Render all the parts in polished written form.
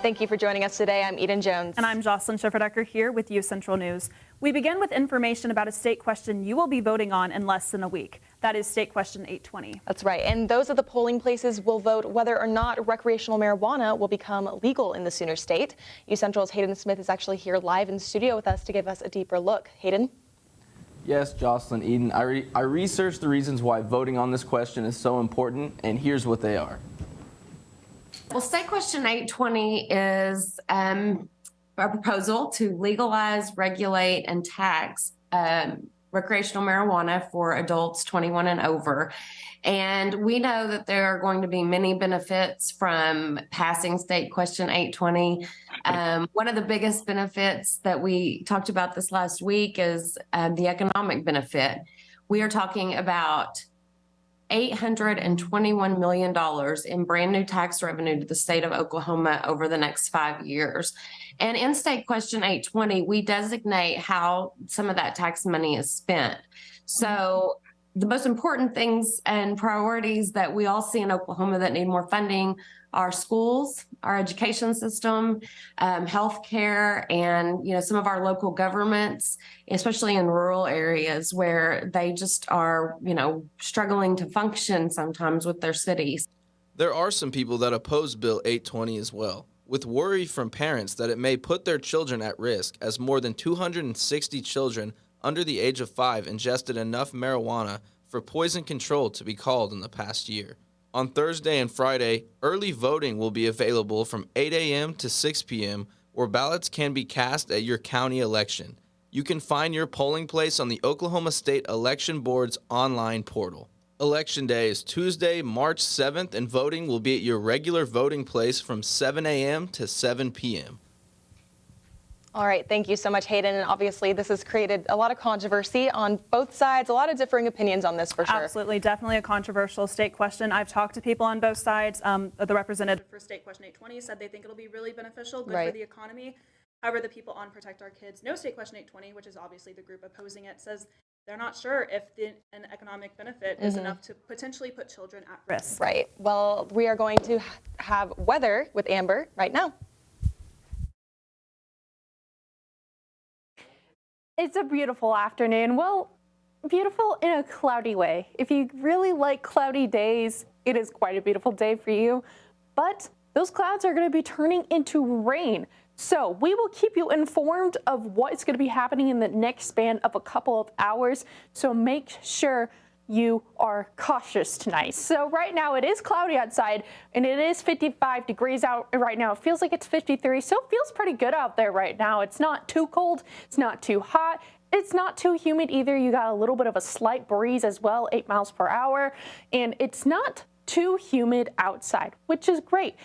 Thank you for joining us today. I'm Eden Jones. And I'm Jocelyn Schifferdecker here with UCentral News. We begin with information about a state question you will be voting on in less than a week. That is State Question 820. That's right. And those at the polling places will vote whether or not recreational marijuana will become legal in the Sooner State. UCentral's Hayden Smith is actually here live in the studio with us to give us a deeper look. Hayden? Yes, Jocelyn, Eden. I researched the reasons why voting on this question is so important, and here's what they are. Well, State Question 820 is a proposal to legalize, regulate, and tax recreational marijuana for adults 21 and over. And we know that there are going to be many benefits from passing State Question 820. One of the biggest benefits that we talked about this last week is the economic benefit. We are talking about $821 million in brand new tax revenue to the state of Oklahoma over the next 5 years. And in State Question 820, we designate how some of that tax money is spent. So the most important things and priorities that we all see in Oklahoma that need more funding are schools, our education system, healthcare, and some of our local governments, especially in rural areas where they just are struggling to function sometimes with their cities. There are some people that oppose Bill 820 as well, with worry from parents that it may put their children at risk, as more than 260 children under the age of 5 ingested enough marijuana for poison control to be called in the past year. On Thursday and Friday, early voting will be available from 8 a.m. to 6 p.m., where ballots can be cast at your county election. You can find your polling place on the Oklahoma State Election Board's online portal. Election Day is Tuesday, March 7th, and voting will be at your regular voting place from 7 a.m. to 7 p.m. All right, thank you so much, Hayden. And obviously, this has created a lot of controversy on both sides, a lot of differing opinions on this for sure. Absolutely, definitely a controversial state question. I've talked to people on both sides. The representative for State Question 820 said they think it'll be really beneficial, good for the economy. However, the people on Protect Our Kids No State Question 820, which is obviously the group opposing it, says they're not sure if an economic benefit is enough to potentially put children at risk. Right. Well, we are going to have weather with Amber right now. It's a beautiful afternoon. Well, beautiful in a cloudy way. If you really like cloudy days, it is quite a beautiful day for you. But those clouds are going to be turning into rain. So we will keep you informed of what's going to be happening in the next span of a couple of hours. So make sure you are cautious tonight. So right now it is cloudy outside and it is 55 degrees out right now. It feels like it's 53, so it feels pretty good out there right now. It's not too cold, it's not too hot, it's not too humid either. You got a little bit of a slight breeze as well, 8 miles per hour, and it's not too humid outside, which is great.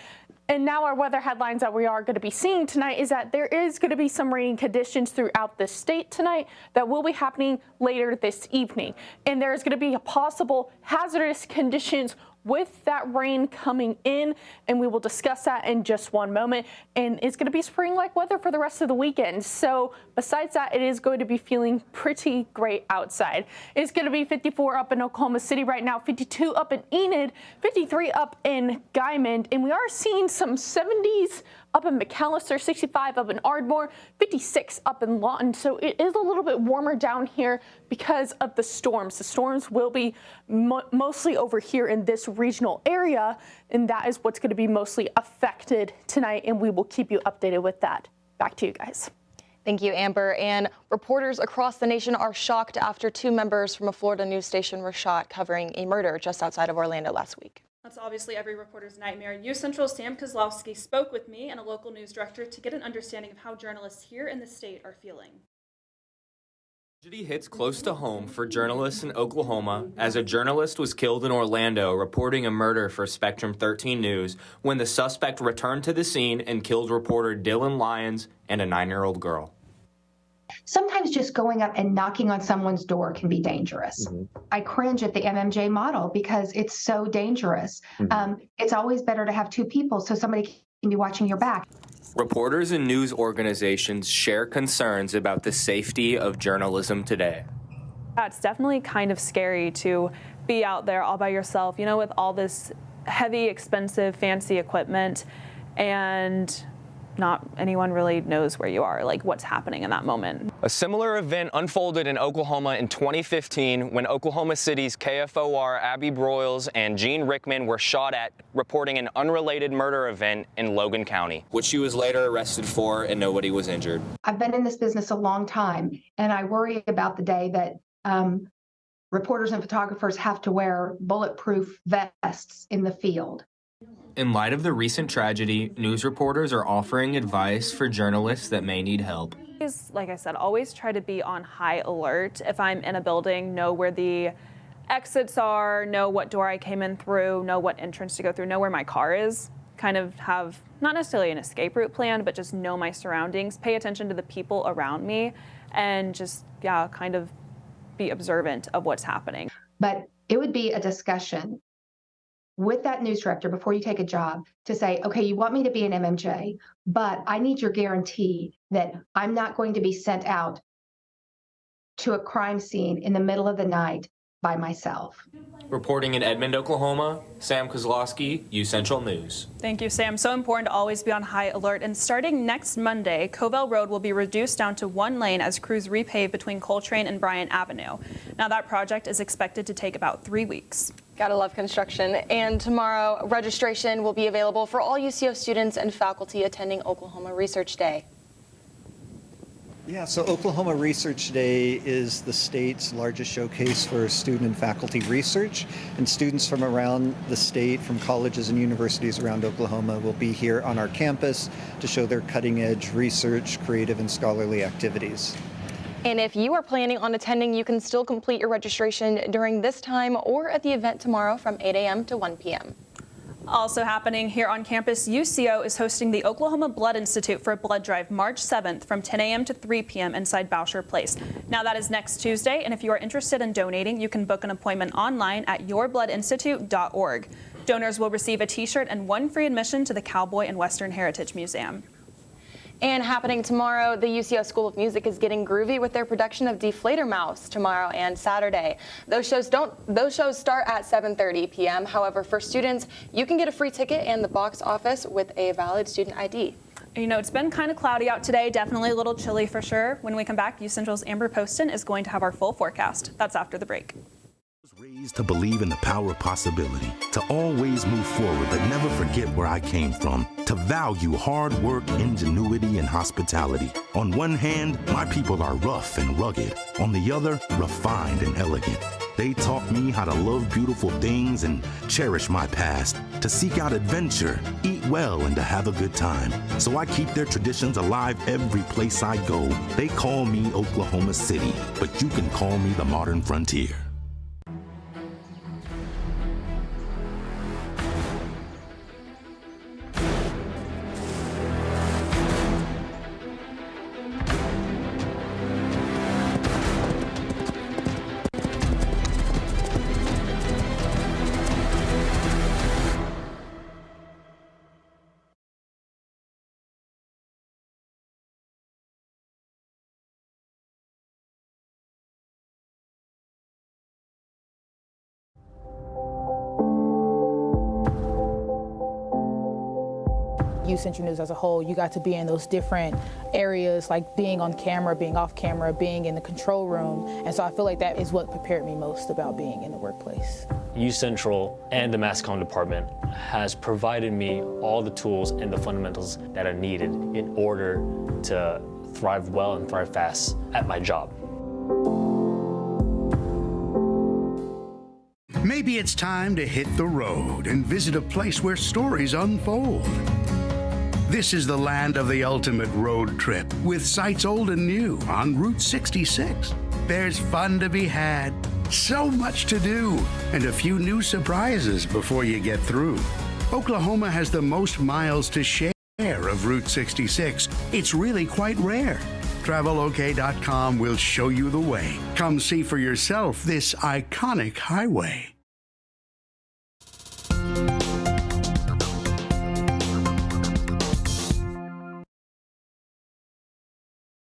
And now our weather headlines that we are going to be seeing tonight is that there is going to be some rain conditions throughout the state tonight that will be happening later this evening. And there's going to be a possible hazardous conditions with that rain coming in, and we will discuss that in just one moment. And it's going to be spring-like weather for the rest of the weekend. So besides that, it is going to be feeling pretty great outside. It's going to be 54 up in Oklahoma City right now, 52 up in Enid, 53 up in Guymond, and we are seeing some 70s up in McAllister, 65 up in Ardmore, 56 up in Lawton. So it is a little bit warmer down here because of the storms. The storms will be mostly over here in this regional area, and that is what's going to be mostly affected tonight, and we will keep you updated with that. Back to you guys. Thank you, Amber. And reporters across the nation are shocked after 2 members from a Florida news station were shot covering a murder just outside of Orlando last week. That's obviously every reporter's nightmare. UCentral's Sam Kozlowski spoke with me and a local news director to get an understanding of how journalists here in the state are feeling. Tragedy hits close to home for journalists in Oklahoma as a journalist was killed in Orlando reporting a murder for Spectrum 13 News when the suspect returned to the scene and killed reporter Dylan Lyons and a 9-year-old girl. Sometimes just going up and knocking on someone's door can be dangerous. I cringe at the MMJ model because it's so dangerous. It's always better to have 2 people so somebody can be watching your back. Reporters and news organizations share concerns about the safety of journalism today. Yeah, it's definitely kind of scary to be out there all by yourself, with all this heavy, expensive, fancy equipment. And not anyone really knows where you are, like what's happening in that moment. A similar event unfolded in Oklahoma in 2015 when Oklahoma City's KFOR Abby Broyles and Gene Rickman were shot at reporting an unrelated murder event in Logan County, which she was later arrested for and nobody was injured. I've been in this business a long time, and I worry about the day that reporters and photographers have to wear bulletproof vests in the field. In light of the recent tragedy, news reporters are offering advice for journalists that may need help. Like I said, always try to be on high alert. If I'm in a building, know where the exits are, know what door I came in through, know what entrance to go through, know where my car is. Kind of have not necessarily an escape route planned, but just know my surroundings, pay attention to the people around me, and just, kind of be observant of what's happening. But it would be a discussion with that news director before you take a job to say, okay, you want me to be an MMJ, but I need your guarantee that I'm not going to be sent out to a crime scene in the middle of the night by myself. Reporting in Edmond, Oklahoma, Sam Kozlowski, UCentral News. Thank you, Sam. So important to always be on high alert. And starting next Monday, Covell Road will be reduced down to one lane as crews repave between Coltrane and Bryant Avenue. Now, that project is expected to take about 3 weeks. Gotta love construction. And tomorrow, registration will be available for all UCO students and faculty attending Oklahoma Research Day. Yeah, so Oklahoma Research Day is the state's largest showcase for student and faculty research, and students from around the state, from colleges and universities around Oklahoma, will be here on our campus to show their cutting-edge research, creative, and scholarly activities. And if you are planning on attending, you can still complete your registration during this time or at the event tomorrow from 8 a.m. to 1 p.m. Also happening here on campus, UCO is hosting the Oklahoma Blood Institute for a blood drive March 7th from 10 a.m. to 3 p.m. inside Boucher Place. Now that is next Tuesday, and if you are interested in donating, you can book an appointment online at yourbloodinstitute.org. Donors will receive a t-shirt and one free admission to the Cowboy and Western Heritage Museum. And happening tomorrow, the UCO School of Music is getting groovy with their production of Deflator Mouse tomorrow and Saturday. Those shows start at 7:30 p.m. However, for students, you can get a free ticket and the box office with a valid student ID. You know, it's been kind of cloudy out today, definitely a little chilly for sure. When we come back, UCentral's Amber Poston is going to have our full forecast. That's after the break. Raised to believe in the power of possibility, to always move forward but never forget where I came from, to value hard work, ingenuity, and hospitality. On one hand, my people are rough and rugged. On the other, refined and elegant. They taught me how to love beautiful things and cherish my past, to seek out adventure, eat well, and to have a good time. So I keep their traditions alive every place I go. They call me Oklahoma City, but you can call me the modern frontier. UCentral News as a whole, you got to be in those different areas, like being on camera, being off camera, being in the control room. And so I feel like that is what prepared me most about being in the workplace. UCentral and the Mass Comm department has provided me all the tools and the fundamentals that are needed in order to thrive well and thrive fast at my job. Maybe it's time to hit the road and visit a place where stories unfold. This is the land of the ultimate road trip, with sights old and new on Route 66. There's fun to be had, so much to do, and a few new surprises before you get through. Oklahoma has the most miles to share of Route 66. It's really quite rare. TravelOK.com will show you the way. Come see for yourself this iconic highway.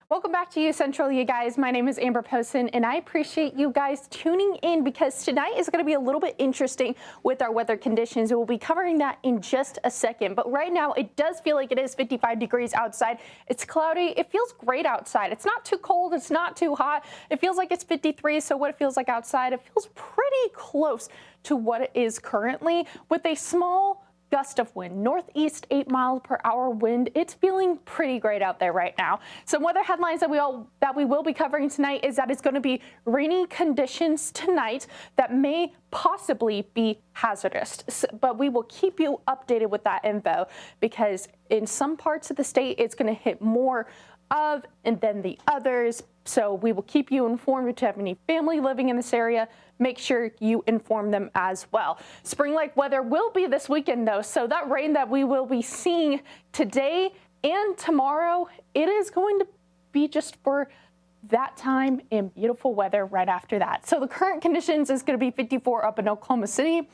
Welcome back to UCentral, you guys. My name is Amber Posen, and I appreciate you guys tuning in because tonight is going to be a little bit interesting with our weather conditions. We'll be covering that in just a second. But right now, it does feel like it is 55 degrees outside. It's cloudy. It feels great outside. It's not too cold. It's not too hot. It feels like it's 53. So what it feels like outside, it feels pretty close to what it is currently with a small gust of wind, northeast 8 miles per hour wind. It's feeling pretty great out there right now. Some weather headlines that we will be covering tonight is that it's going to be rainy conditions tonight that may possibly be hazardous. But we will keep you updated with that info because in some parts of the state, it's going to hit more of and then the others. So we will keep you informed. If you have any family living in this area, make sure you inform them as well. Spring-like weather will be this weekend, though, so that rain that we will be seeing today and tomorrow, it is going to be just for that time and beautiful weather right after that. So the current conditions is going to be 54 up in Oklahoma City,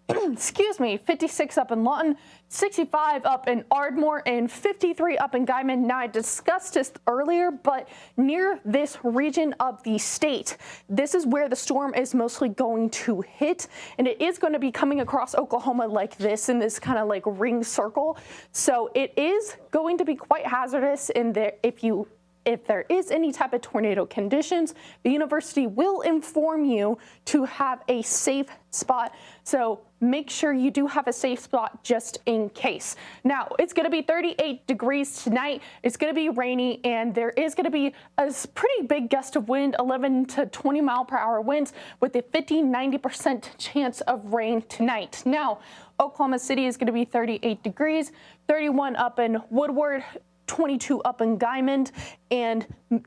56 up in Lawton, 65 up in Ardmore, and 53 up in Guyman. Now, I discussed this earlier, but near this region of the state, this is where the storm is mostly going to hit, and it is going to be coming across Oklahoma like this in this kind of like ring circle. So it is going to be quite hazardous in there. If there is any type of tornado conditions, the university will inform you to have a safe spot. So make sure you do have a safe spot just in case. Now, it's going to be 38 degrees tonight. It's going to be rainy, and there is going to be a pretty big gust of wind, 11 to 20 mile per hour winds with a 50-90% chance of rain tonight. Now, Oklahoma City is going to be 38 degrees, 31 up in Woodward, 22 up in Guyman, and 42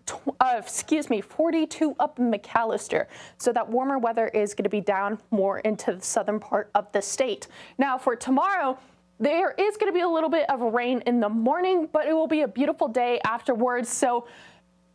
up in McAllister. So that warmer weather is going to be down more into the southern part of the state. Now for tomorrow, there is going to be a little bit of rain in the morning, but it will be a beautiful day afterwards. So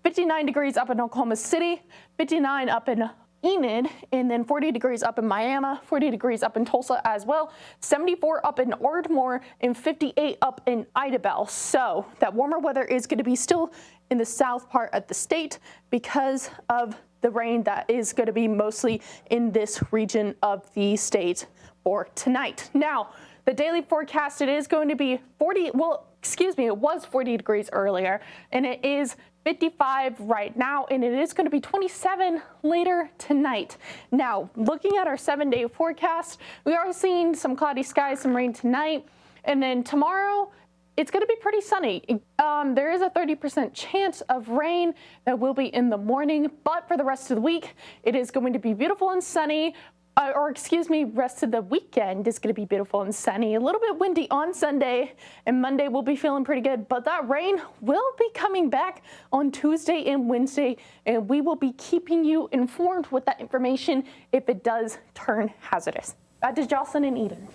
59 degrees up in Oklahoma City, 59 up in Enid, and then 40 degrees up in Miami, 40 degrees up in Tulsa as well, 74 up in Ardmore, and 58 up in Idabel. So that warmer weather is going to be still in the south part of the state because of the rain that is going to be mostly in this region of the state for tonight. Now, the daily forecast, it is going to be it was 40 degrees earlier, and it is 55 right now, and it is going to be 27 later tonight. Now, looking at our 7-day forecast, we are seeing some cloudy skies, some rain tonight, and then tomorrow, it's going to be pretty sunny. There is a 30% chance of rain that will be in the morning, but for the rest of the week, it is going to be beautiful and sunny. Rest of the weekend is going to be beautiful and sunny. A little bit windy on Sunday, and Monday will be feeling pretty good. But that rain will be coming back on Tuesday and Wednesday, and we will be keeping you informed with that information if it does turn hazardous. Back to Jocelyn and Eden.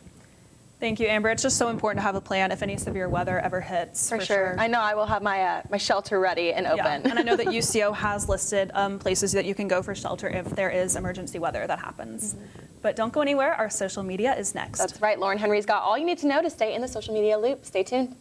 Thank you, Amber. It's just so important to have a plan if any severe weather ever hits. For sure. I know I will have my my shelter ready and open. Yeah. And I know that UCO has listed places that you can go for shelter if there is emergency weather that happens. But don't go anywhere. Our social media is next. That's right. Lauren Henry's got all you need to know to stay in the social media loop. Stay tuned.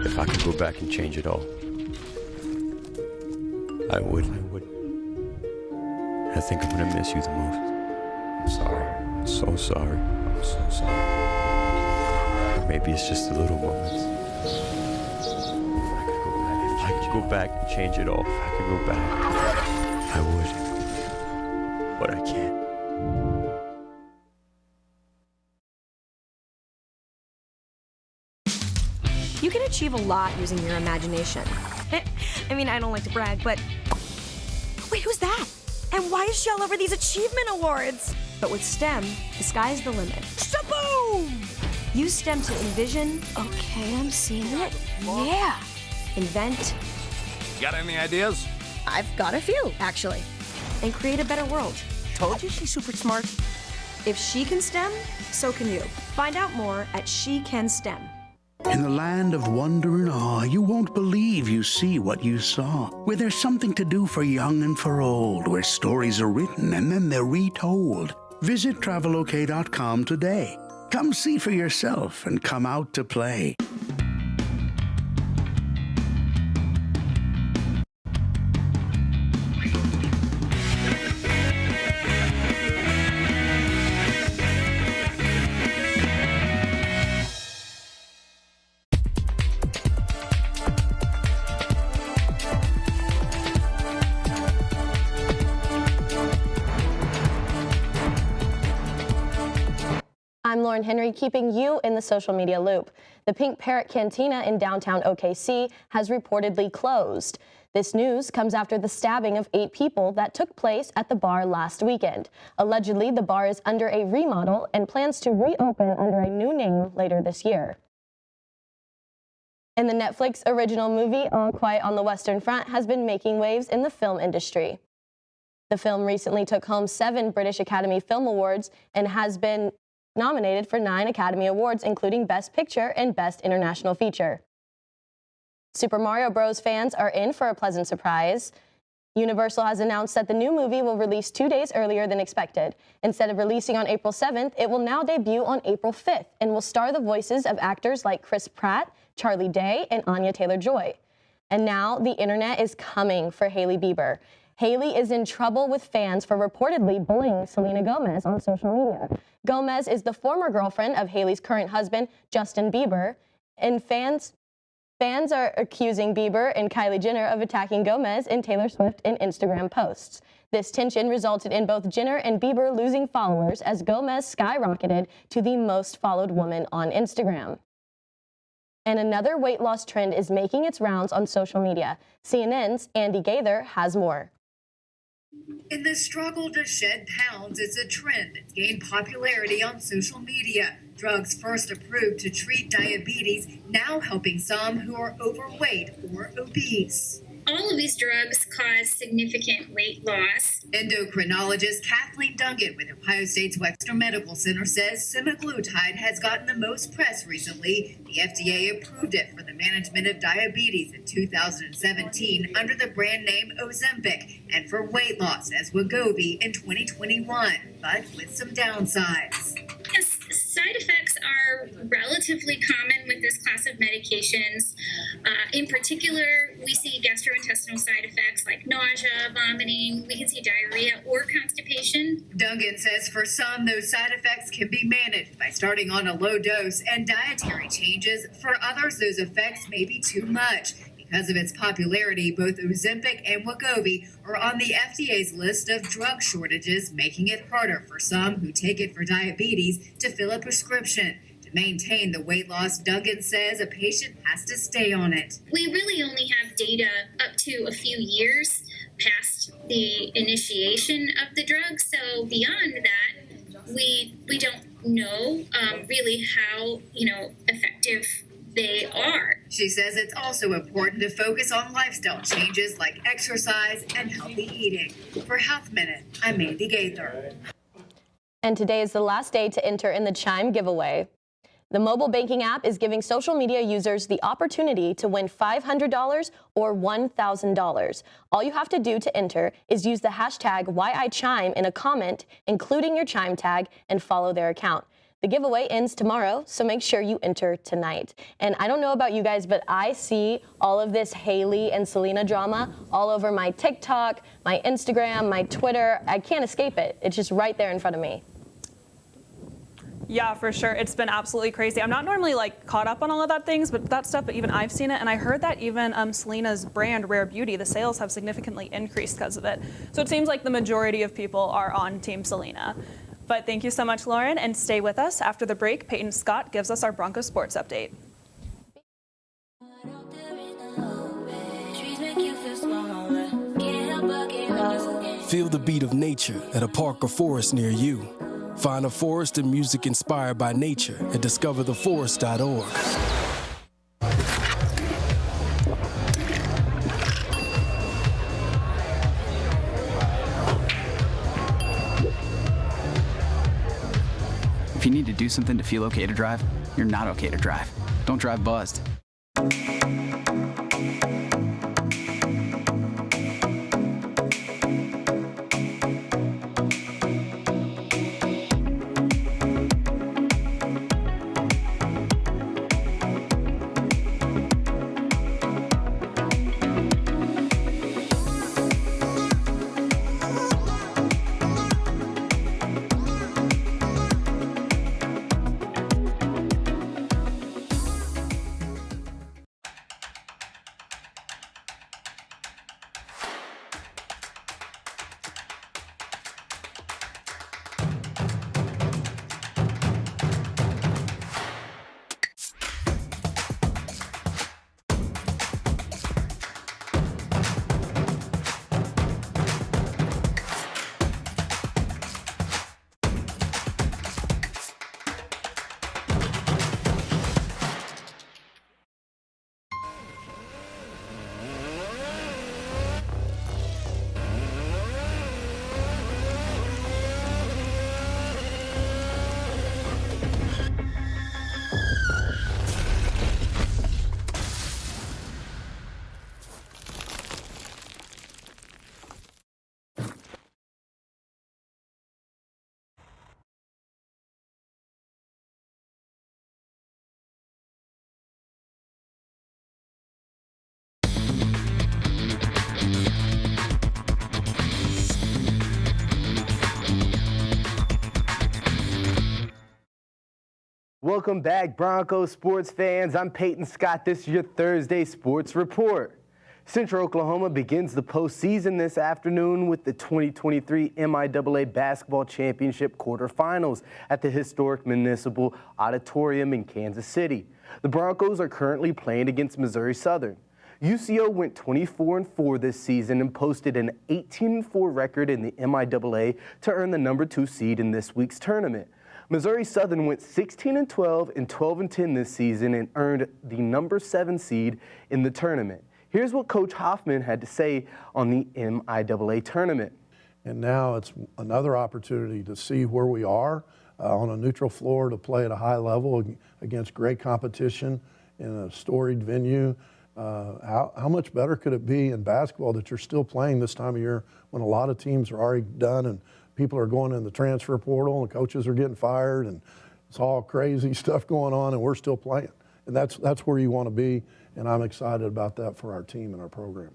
If I could go back and change it all, I would. I think I'm gonna miss you the most. I'm sorry. I'm so sorry. I'm so sorry. Maybe it's just the little moments. If I could go back and change it all, if I could go back, I would. But I can't. You can achieve a lot using your imagination. I mean, I don't like to brag, but... Wait, who's that? And why is she all over these achievement awards? But with STEM, the sky's the limit. Shaboom! Use STEM to envision. Okay, I'm seeing it. Yeah. Invent. Got any ideas? I've got a few, actually. And create a better world. Told you she's super smart. If she can STEM, so can you. Find out more at She Can STEM. In the land of wonder and awe, you won't believe you see what you saw. Where there's something to do for young and for old, where stories are written and then they're retold. Visit travelok.com today. Come see for yourself and come out to play. I'm Lauren Henry, keeping you in the social media loop. The Pink Parrot Cantina in downtown OKC has reportedly closed. This news comes after the stabbing of 8 people that took place at the bar last weekend. Allegedly, the bar is under a remodel and plans to reopen under a new name later this year. And the Netflix original movie All Quiet on the Western Front has been making waves in the film industry. The film recently took home 7 British Academy Film Awards and has been nominated for 9 Academy Awards, including Best Picture and Best International Feature. Super Mario Bros. Fans are in for a pleasant surprise. Universal has announced that the new movie will release 2 days earlier than expected. Instead of releasing on April 7th, it will now debut on April 5th and will star the voices of actors like Chris Pratt, Charlie Day, and Anya Taylor-Joy. And now the internet is coming for Hailey Bieber. Hailey is in trouble with fans for reportedly bullying Selena Gomez on social media. Gomez is the former girlfriend of Hailey's current husband, Justin Bieber, and fans are accusing Bieber and Kylie Jenner of attacking Gomez and Taylor Swift in Instagram posts. This tension resulted in both Jenner and Bieber losing followers as Gomez skyrocketed to the most followed woman on Instagram. And another weight loss trend is making its rounds on social media. CNN's Andy Gaither has more. In the struggle to shed pounds, it's a trend that's gained popularity on social media. Drugs first approved to treat diabetes, now helping some who are overweight or obese. All of these drugs cause significant weight loss. Endocrinologist Kathleen Duncan with Ohio State's Wexner Medical Center says semaglutide has gotten the most press recently. The FDA approved it for the management of diabetes in 2017 under the brand name Ozempic and for weight loss as Wegovy in 2021, but with some downsides. Yes, side effects are relatively common with this class of medications. In particular, we see gastrointestinal side effects like nausea, vomiting. We can see diarrhea or constipation. Duncan says for some, those side effects can be managed by starting on a low dose and dietary changes. For others, those effects may be too much. Because of its popularity, both Ozempic and Wegovy are on the FDA's list of drug shortages, making it harder for some who take it for diabetes to fill a prescription. To maintain the weight loss, Duncan says a patient has to stay on it. We really only have data up to a few years past the initiation of the drug. So beyond that, we don't know really how effective they are. She says it's also important to focus on lifestyle changes like exercise and healthy eating. For Health Minute, I'm Andy Gaither. And today is the last day to enter in the Chime giveaway. The mobile banking app is giving social media users the opportunity to win $500 or $1,000. All you have to do to enter is use the hashtag #WhyIChime in a comment, including your Chime tag, and follow their account. The giveaway ends tomorrow, so make sure you enter tonight. And I don't know about you guys, but I see all of this Hailey and Selena drama all over my TikTok, my Instagram, my Twitter. I can't escape it. It's just right there in front of me. Yeah, for sure. It's been absolutely crazy. I'm not normally caught up on all of that stuff, but even I've seen it. And I heard that even Selena's brand, Rare Beauty, the sales have significantly increased because of it. So it seems like the majority of people are on Team Selena. But thank you so much, Lauren, and stay with us. After the break, Peyton Scott gives us our Broncos sports update. Feel the beat of nature at a park or forest near you. Find a forest and music inspired by nature at discovertheforest.org. If you need to do something to feel okay to drive, you're not okay to drive. Don't drive buzzed. Welcome back, Broncos sports fans. I'm Peyton Scott. This is your Thursday Sports Report. Central Oklahoma begins the postseason this afternoon with the 2023 MIAA Basketball Championship quarterfinals at the historic Municipal Auditorium in Kansas City. The Broncos are currently playing against Missouri Southern. UCO went 24-4 this season and posted an 18-4 record in the MIAA to earn the number 2 seed in this week's tournament. Missouri Southern went 16-12 and 12-10 this season and earned the number 7 seed in the tournament. Here's what Coach Hoffman had to say on the MIAA tournament. And now it's another opportunity to see where we are on a neutral floor, to play at a high level against great competition in a storied venue. How much better could it be in basketball that you're still playing this time of year when a lot of teams are already done and people are going in the transfer portal and coaches are getting fired and it's all crazy stuff going on and we're still playing. And that's where you want to be, and I'm excited about that for our team and our program.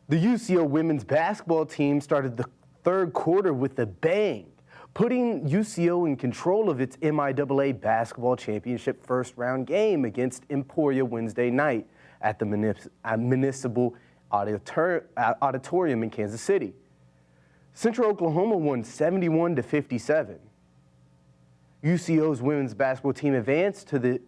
The UCO women's basketball team started the third quarter with a bang, putting UCO in control of its MIAA basketball championship first round game against Emporia Wednesday night at the Municipal Auditorium in Kansas City. Central Oklahoma won 71-57. UCO's women's basketball team advanced to the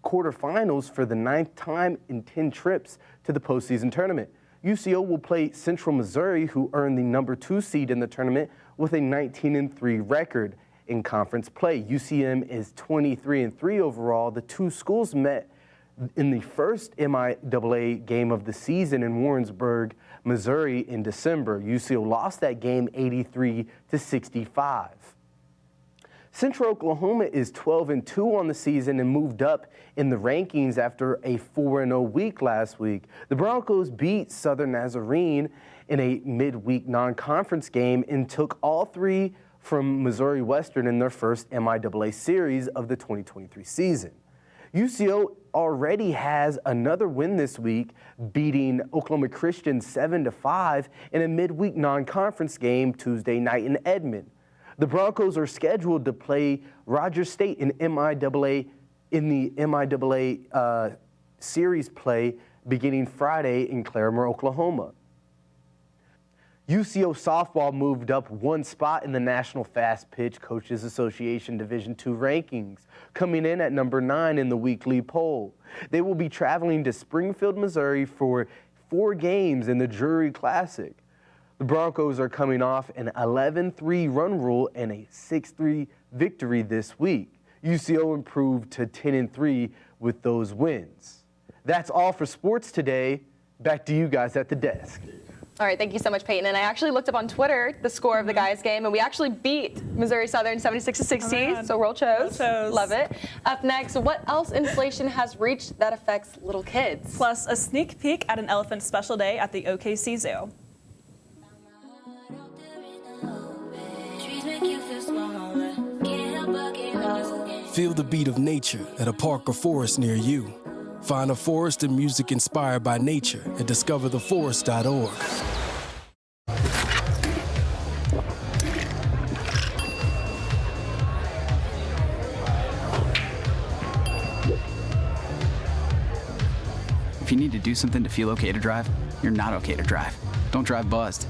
quarterfinals for the 9th time in 10 trips to the postseason tournament. UCO will play Central Missouri, who earned the number 2 seed in the tournament with a 19-3 record in conference play. UCM is 23-3 overall. The two schools met in the first MIAA game of the season in Warrensburg, Missouri in December. UCO lost that game 83-65. Central Oklahoma is 12-2 on the season and moved up in the rankings after a 4-0 week last week. The Broncos beat Southern Nazarene in a midweek non-conference game and took all 3 from Missouri Western in their first MIAA series of the 2023 season. UCO already has another win this week, beating Oklahoma Christian 7-5 in a midweek non-conference game Tuesday night in Edmond. The Broncos are scheduled to play Rogers State in the MIAA series play beginning Friday in Claremore, Oklahoma. UCO softball moved up 1 spot in the National Fast Pitch Coaches Association Division II rankings, coming in at number 9 in the weekly poll. They will be traveling to Springfield, Missouri for 4 games in the Drury Classic. The Broncos are coming off an 11-3 run rule and a 6-3 victory this week. UCO improved to 10-3 with those wins. That's all for sports today. Back to you guys at the desk. All right, thank you so much, Peyton. And I actually looked up on Twitter the score of the guys' game, and we actually beat Missouri Southern 76-60. So roll Chos. Love it. Up next, what else inflation has reached that affects little kids? Plus, a sneak peek at an elephant special day at the OKC Zoo. Feel the beat of nature at a park or forest near you. Find a forest and music inspired by nature at discovertheforest.org. If you need to do something to feel okay to drive, you're not okay to drive. Don't drive buzzed.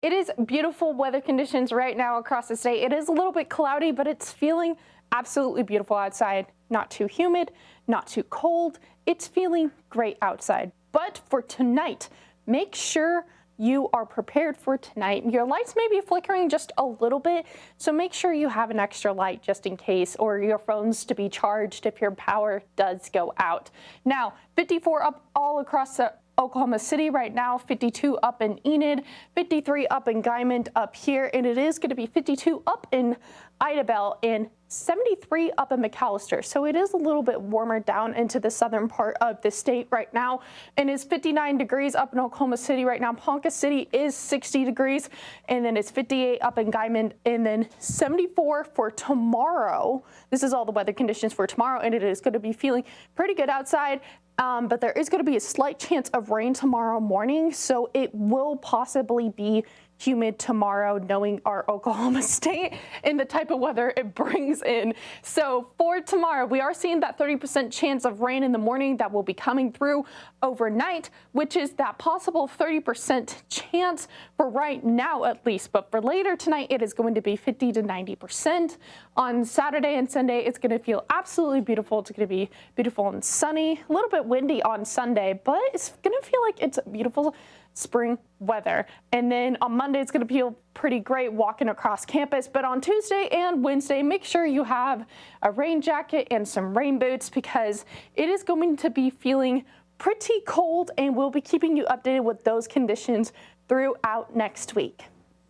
It is beautiful weather conditions right now across the state. It is a little bit cloudy, but it's feeling absolutely beautiful outside. Not too humid, not too cold. It's feeling great outside. But for tonight, make sure you are prepared for tonight. Your lights may be flickering just a little bit, so make sure you have an extra light just in case, or your phones to be charged if your power does go out. Now, 54 up all across the Oklahoma City right now, 52 up in Enid, 53 up in Guymond up here, and it is going to be 52 up in Idabel and 73 up in McAllister. So it is a little bit warmer down into the southern part of the state right now, and it's 59 degrees up in Oklahoma City right now. Ponca City is 60 degrees, and then it's 58 up in Guymond, and then 74 for tomorrow. This is all the weather conditions for tomorrow, and it is going to be feeling pretty good outside. But there is going to be a slight chance of rain tomorrow morning, so it will possibly be humid tomorrow, knowing our Oklahoma State and the type of weather it brings in. So for tomorrow, we are seeing that 30% chance of rain in the morning that will be coming through overnight, which is that possible 30% chance for right now at least. But for later tonight, it is going to be 50 to 90%. On Saturday and Sunday, it's going to feel absolutely beautiful. It's going to be beautiful and sunny, a little bit windy on Sunday, but it's going to feel like it's beautiful spring weather. And then on Monday, it's going to feel pretty great walking across campus. But on Tuesday and Wednesday, make sure you have a rain jacket and some rain boots, because it is going to be feeling pretty cold, and we'll be keeping you updated with those conditions throughout next week.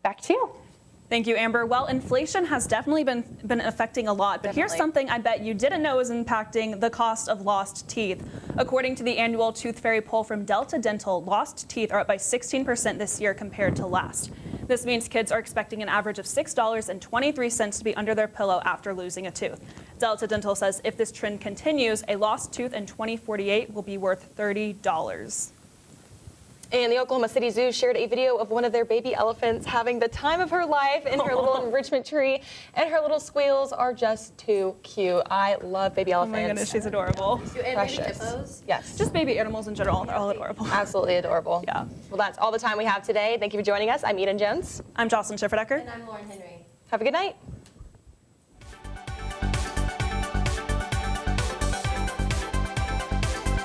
Back to you. Thank you, Amber. Well, inflation has definitely been affecting a lot, but here's something I bet you didn't know is impacting the cost of lost teeth. According to the annual Tooth Fairy poll from Delta Dental, lost teeth are up by 16% this year compared to last. This means kids are expecting an average of $6.23 to be under their pillow after losing a tooth. Delta Dental says if this trend continues, a lost tooth in 2048 will be worth $30. And the Oklahoma City Zoo shared a video of one of their baby elephants having the time of her life in her little enrichment tree, and her little squeals are just too cute. I love baby elephants. Oh my goodness, she's adorable. Precious. Baby hippos? Yes. Just baby animals in general, they're all adorable. Absolutely adorable. Yeah. Well, that's all the time we have today. Thank you for joining us. I'm Eden Jones. I'm Jocelyn Schifferdecker. And I'm Lauren Henry. Have a good night.